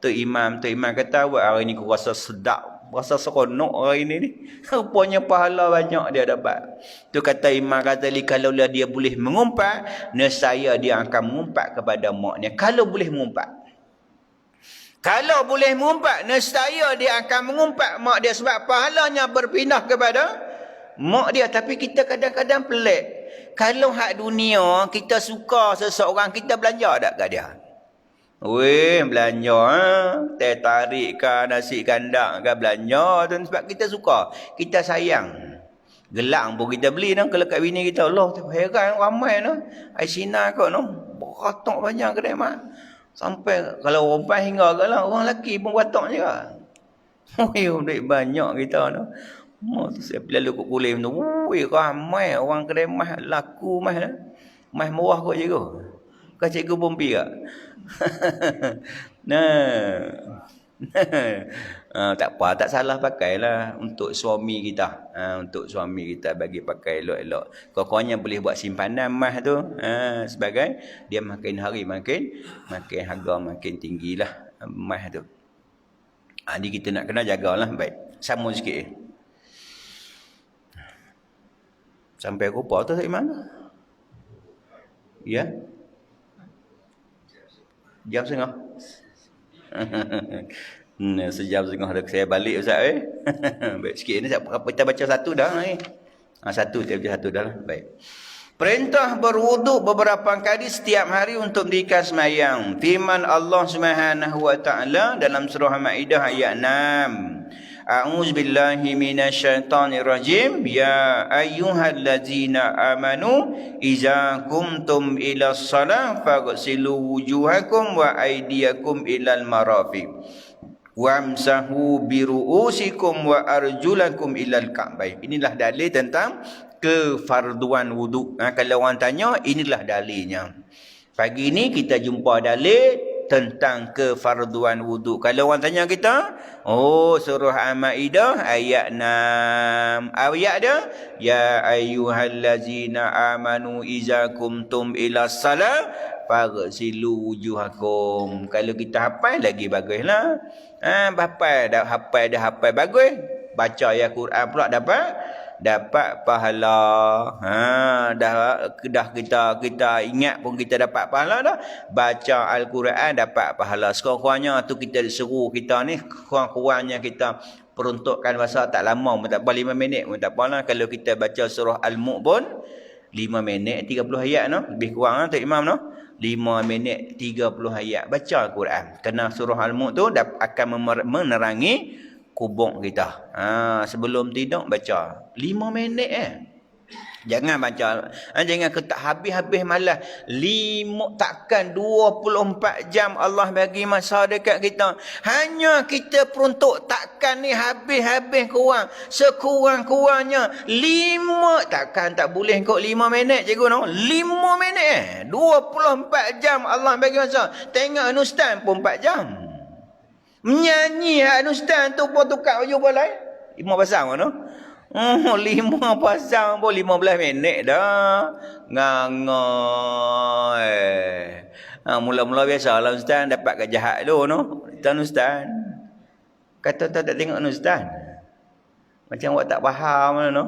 Tu imam kata, awak hari ni aku rasa sedap, rasa seronok hari ni. Rupanya pahala banyak dia dapat. Tu kata imam kata, kalau dia boleh mengumpat, nescaya dia akan mengumpat kepada maknya. Kalau boleh mengumpat, nescaya dia akan mengumpat mak dia, sebab pahalanya berpindah kepada mak dia. Tapi kita kadang-kadang pelik. Kalau hak dunia, kita suka seseorang, kita belanja tak kat dia? Belanja teh tarik ke nasi kandak ke belanja tu, sebab kita suka, kita sayang. Gelang pun kita beli tu. Kalau kat bini kita, Allah heran ramai tu ai Cina kot tu, beratok banyak kedai mak. Sampai kalau perempuan hingga ke lah, orang lelaki pun beratok juga. Duit banyak kita tu. Saya lalu kat kulim tu, ramai orang kedai mah laku mah tu. Mah murah kot cikgu. Kau cikgu pun pi ke? Tak apa, tak salah pakailah untuk suami kita. Untuk suami kita bagi pakai elok-elok. Pokoknya boleh buat simpanan emas tu. Sebagai dia makin hari makin harga makin tinggilah emas tu. Ni kita nak kena jagalah baik. Sambung sikit. Sampai rupa tu dari mana? Ya. Jam setengah. Sejam setengah dah saya balik Ustaz. Baik sikit ni kita baca satu dah ni. Satu kita baca satu dah lah. Baik. Perintah berwuduk beberapa kali setiap hari untuk mendirikan sembahyang. Firman Allah Subhanahu wa taala dalam surah Maidah ayat 6. A'udzubillahi minasyaitonirrajim. Ya ayyuhallazina amanu idza qumtum ila shalah faghsilu wujuhakum wa aydiyakum ilal marafiq wamsahu biru'usikum wa arjulakum ilal ka'bain. Inilah dalil tentang kefarduan wuduk. Kalau orang tanya, inilah dalilnya. Pagi ni kita jumpa dalil tentang kefarduan wuduk. Kalau orang tanya kita, surah Al-Maidah ayat 6. Ayat dia, ya ayyuhallazina amanu iza kumtum ila salat faghsilu wujuhakum. Kalau kita hafal lagi baguslah. Hafal dah bagus. Baca ayat Quran pula dapat pahala. Dah kita ingat pun kita dapat pahala dah. Baca Al-Quran dapat pahala. Sekurang-kurangnya tu kita seru kita ni, kurang-kurangnya kita peruntukkan masa tak lama pun tak apa, 5 minit pun tak apalah. Kalau kita baca surah Al-Mulk pun 5 minit 30 ayat no, lebih kurang Tok Imam no. 5 minit 30 ayat baca Al-Quran. Kerana surah Al-Mulk tu akan menerangi kubur kita. Sebelum tidur baca 5 minit Jangan baca, jangan ketak habis-habis malas. Takkan 24 jam Allah bagi masa dekat kita. Hanya kita peruntuk takkan ni habis-habis kurang. Sekurang-kurangnya 5, takkan tak boleh kok 5 minit cikgu no. 5 minit 24 jam Allah bagi masa. Tengok Ustaz pun 4 jam. Menyanyi Ustaz tu pun tukar baju balai. 5 pasang no. 5 pasang pun 15 minit dah. Ngangai. Mula-mula biasalah Ustaz dapat kat jahat tu no. Tuan Ustaz. Kata tak tengok Ustaz. Macam awak tak faham no.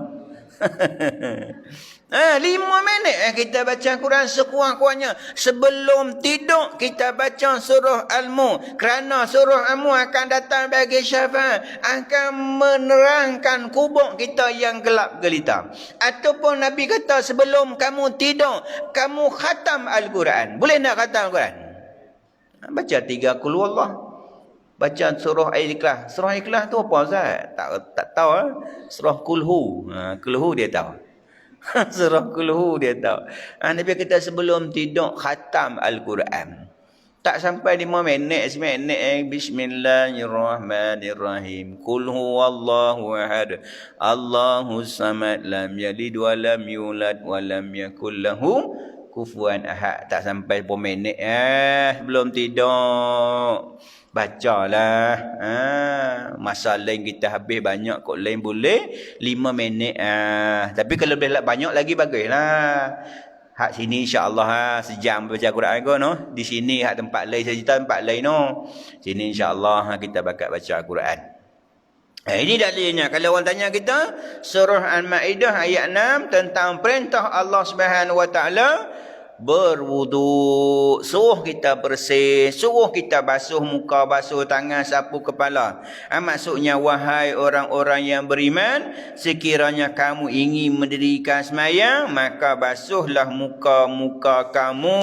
5 minit kita baca Quran sekurang-kurangnya. Sebelum tidur kita baca surah Al-Mulk. Kerana surah Al-Mulk akan datang bagi syafaat. Akan menerangkan kubur kita yang gelap gelita. Ataupun Nabi kata sebelum kamu tidur, kamu khatam Al-Quran. Boleh tak khatam Al-Quran? Baca 3 qul huwallah. Baca surah Al-Ikhlas. Surah Al-Ikhlas tu apa Ustaz? Tak tahu. Surah Kulhu. Kulhu dia tahu. Surah Kulhu dia tahu. Nabi kata sebelum tidur khatam Al-Quran. Tak sampai 5 minit, 10 minit. Bismillahirrahmanirrahim. Qul huwallahu ahad. Allahus samad. Lam yalid wa lam yulad wa lam yakul lahu kufuwan ahad. Tak sampai 10 minit sebelum tidur. Bacalah. Masa lain kita habis banyak kok, lain boleh 5 minit. Tapi kalau boleh banyak lagi baguslah. Hak sini insya-Allah sejam baca Quran ko no. Di sini hak tempat lain sejuta tempat lain no. Sini insya-Allah kita bakat baca Quran. Ini dalilnya. Kalau orang tanya kita surah Al-Maidah ayat 6 tentang perintah Allah Subhanahu Wa Taala berwuduk, suruh kita bersih, suruh kita basuh muka, basuh tangan, sapu kepala. Maksudnya wahai orang-orang yang beriman, sekiranya kamu ingin mendirikan sembahyang, maka basuhlah muka-muka kamu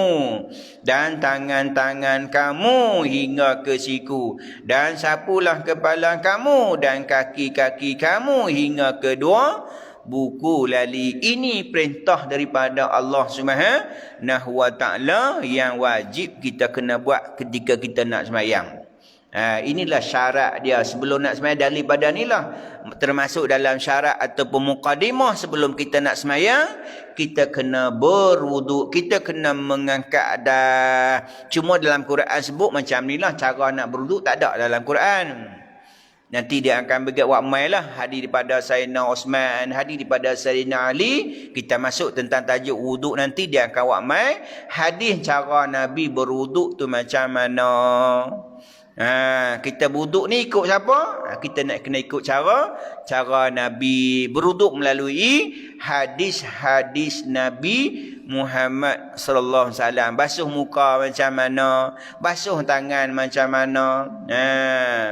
dan tangan-tangan kamu hingga ke siku, dan sapulah kepala kamu dan kaki-kaki kamu hingga kedua buku lali. Ini perintah daripada Allah Subhanahu Wa Taala yang wajib kita kena buat ketika kita nak sembahyang. Inilah syarat dia sebelum nak sembahyang. Daripada inilah termasuk dalam syarat ataupun mukadimah sebelum kita nak sembahyang, kita kena berwuduk, kita kena mengangkat dah. Cuma dalam Quran sebut macam inilah cara nak berwuduk, tak ada dalam Quran. Nanti dia akan bergat wakmai lah. Hadis daripada Sayyidina Osman, hadis daripada Sayyidina Ali. Kita masuk tentang tajuk wuduk nanti dia akan wakmai. Hadis cara Nabi berwuduk tu macam mana. Kita berwuduk ni ikut siapa? Kita nak kena ikut cara Nabi berwuduk melalui hadis-hadis Nabi Muhammad sallallahu alaihi wasallam. Basuh muka macam mana, basuh tangan macam mana,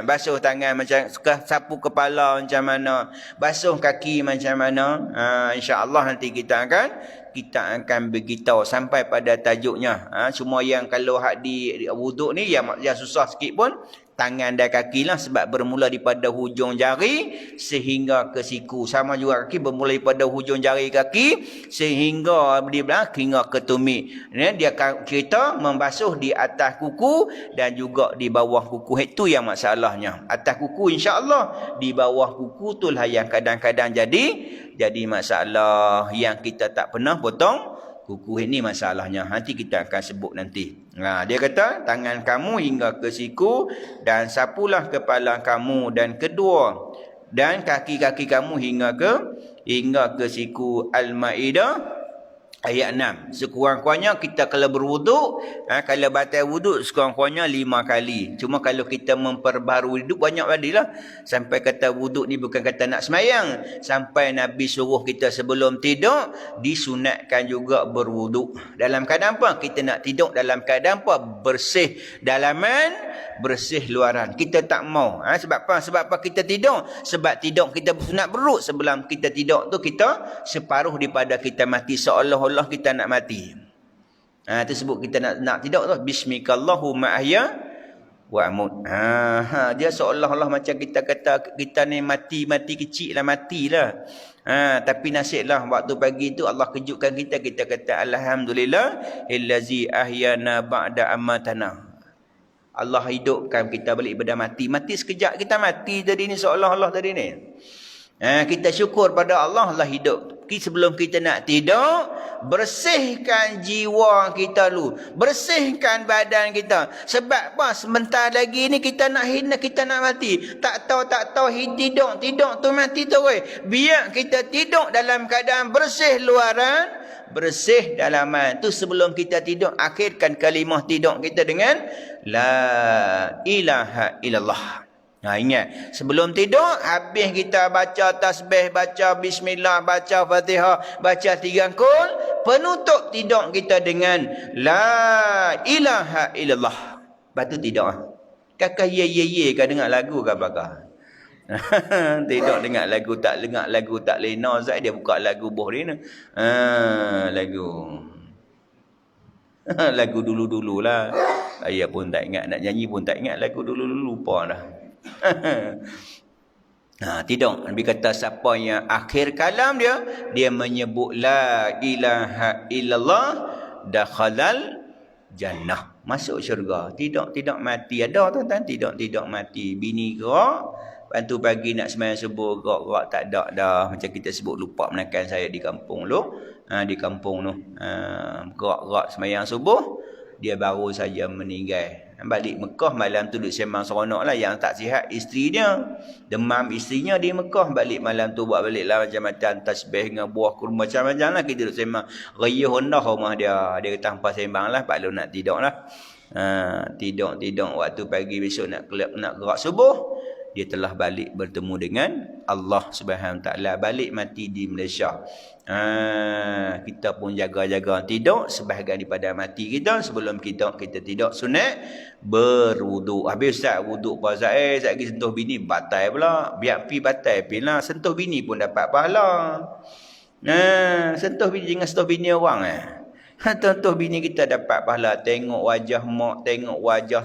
basuh tangan macam sapu kepala macam mana, basuh kaki macam mana. Insya-Allah nanti kita akan beritahu sampai pada tajuknya. Cuma yang kalau hak di wuduk ni yang susah sikit pun tangan dan kaki lah, sebab bermula daripada hujung jari sehingga ke siku. Sama juga kaki bermula daripada hujung jari kaki sehingga hingga ke tumit. Dia akan cerita membasuh di atas kuku dan juga di bawah kuku. Itu yang masalahnya. Atas kuku insya-Allah, di bawah kuku itulah yang kadang-kadang jadi masalah yang kita tak pernah potong kuku. Ini masalahnya. Nanti kita akan sebut nanti. Dia kata tangan kamu hingga ke siku dan sapulah kepala kamu dan kedua dan kaki-kaki kamu hingga ke siku. Al-Maidah ayat 6. Sekurang-kurangnya kita kalau berwuduk, kalau batal wuduk sekurang-kurangnya 5 kali. Cuma kalau kita memperbaharui wuduk banyak badilah. Sampai kata wuduk ni bukan kata nak semayang. Sampai Nabi suruh kita sebelum tidur disunatkan juga berwuduk. Dalam keadaan apa? Kita nak tidur dalam keadaan apa? Bersih dalaman, bersih luaran. Kita tak mau. Sebab apa? Sebab apa kita tidur? Sebab tidur kita sunat berwuduk. Sebelum kita tidur tu kita separuh daripada kita mati, seolah-olah kita nak mati. Tersebut kita nak tidur tu bismikallahumma ahya wa amut. Dia seolah-olah macam kita kata kita ni mati kecil lah, matilah. Tapi nasiblah waktu pagi tu Allah kejutkan kita. Kita kata alhamdulillah illazi ahyana ba'da amatana. Allah hidupkan kita balik pada mati. Mati sekejap kita mati tadi ni, seolah-olah tadi ni. Kita syukur pada Allah, Allah hidup. Sebelum kita nak tidur, bersihkan jiwa kita dulu. Bersihkan badan kita. Sebab apa? Sebentar lagi ni kita nak hina, kita nak mati. Tak tahu tidur tu mati tu. Biar kita tidur dalam keadaan bersih luaran, bersih dalaman. Tu sebelum kita tidur, akhirkan kalimah tidur kita dengan la ilaha illallah. Ingat, sebelum tidur habis kita baca tasbih, baca bismillah, baca Fatihah, baca 3 kul, penutup tidur kita dengan la ilaha illallah. Batu tidur. Kakak ye kau dengar lagu ke apa? Tidur dengar lagu tak lena zat, dia buka lagu boh dia ni. Lagu dulu-dululah. Saya pun tak ingat, nak nyanyi pun tak ingat, lagu dulu-dulu lupa dah. Tidur. Nabi kata siapa yang akhir kalam dia menyebut la ilaha illallah, dakhalal jannah, masuk syurga. Tidak mati. Ada tuan-tuan tidak mati. Bini gerak, bantu pagi nak sembahyang subuh, gerak tak ada dah. Macam kita sebut lupa menakan saya di kampung tu. Gerak sembahyang subuh, dia baru saja meninggal. Balik Mekah malam tu duduk sembang seronok lah. Yang tak sihat isteri dia, demam isterinya di Mekah. Balik malam tu buat balik lah macam-macam tasbih dengan buah kurma macam-macam lah. Kita duduk sembang rayuh hendah rumah dia. Dia kata hampa sembang lah, Pak Long nak tidur lah. Tidur waktu pagi besok nak gerak subuh, dia telah balik bertemu dengan Allah Subhanahu Wa Taala. Balik mati di Malaysia. Kita pun jaga-jaga tidur sebahagian daripada mati kita. Sebelum kita tidur sunat berwuduk. Habis Ustaz wuduk puasa saya pergi sentuh bini batal pula. Biar pi batal pi lah. Sentuh bini pun dapat pahala. Sentuh bini, jangan sentuh bini orang Tentu bini kita dapat pahala. Tengok wajah mak, tengok wajah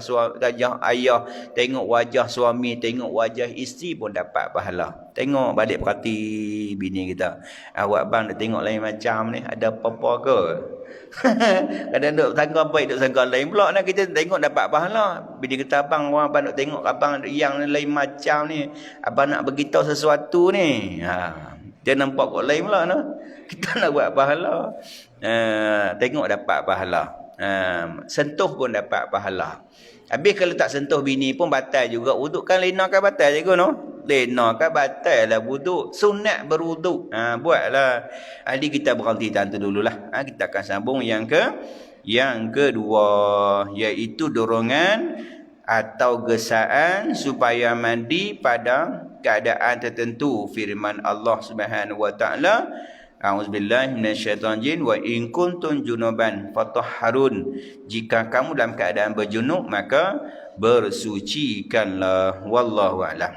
ayah, tengok wajah suami, tengok wajah isteri pun dapat pahala. Tengok balik perhati bini kita. Awak bang nak tengok lain macam ni, ada apa-apa ke? Kadang duk sangka baik, duk sangka lain pula. Kita tengok dapat pahala. Bini kita abang nak tengok abang yang lain macam ni. Abang nak beritahu sesuatu ni. Dia nampak kok lain pula kita nak buat pahala. Tengok dapat pahala. Sentuh pun dapat pahala. Habis kalau tak sentuh bini pun batal juga wuduk. Kan lena kan batal je kan lena kan batal lah wuduk. Sunat berwuduk. Buatlah. Jadi kita berhenti tantu dululah. Kita akan sambung yang kedua, iaitu dorongan atau gesaan supaya mandi pada keadaan tertentu. Firman Allah Subhanahu Wa Taala, A'udzubillahi minasyaitonir rajim, wa in kuntum junuban fatahharun. Jika kamu dalam keadaan berjunub, maka bersucikanlah. Wallahu a'lam.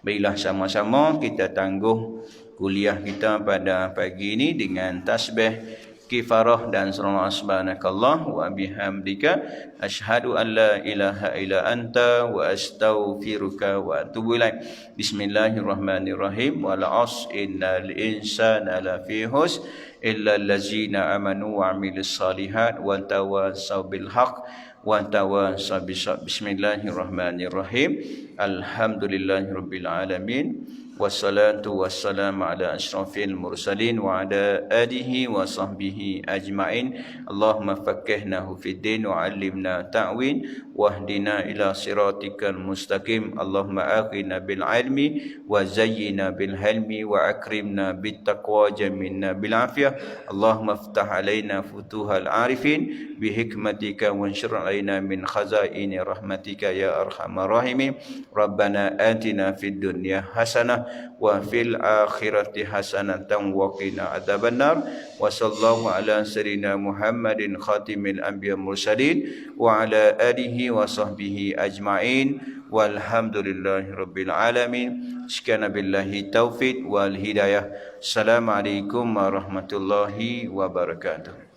Baiklah, sama-sama kita tangguh kuliah kita pada pagi ini dengan tasbih kifarah dan salawat. Subhanakallah wa bihamdika asyhadu an la ilaha illa anta wa astaghfiruka wa atubu ilaik. Bismillahirrahmanirrahim. Wal 'asr innal insana lafi khusr illa allazina amanu wa 'amilus solihat wa tawassaw bil haqq wa tawassaw bis sabr. Bismillahirrahmanirrahim. Alhamdulillahirabbil alamin. Wassalatu wassalamu ala asyrafil mursalin wa ala alihi wa sahbihi ajma'in. Allahumma faqqihnahu fid din wa 'allimna ta'win wahdina ila siratikal mustaqim. Allahumma aghina bil ilmi wa zayyina bil hilmi wa akrimna bit taqwa jamilna bil afiyah. Allahumma iftah alaina futuhal arifin bi hikmatika wa anshur alaina min khazaini rahmatika ya arhamar rahimin. Rabbana atina fid dunya hasanah wa fil akhirati hasanatan wa qina adzabannar. Wa sallallahu ala sayyidina Muhammadin khatimil anbiya mursalin wa ala alihi wa sahbihi ajma'in. Walhamdulillahi rabbil alamin. Sekian billahi taufiq wal hidayah. Assalamualaikum warahmatullahi wabarakatuh.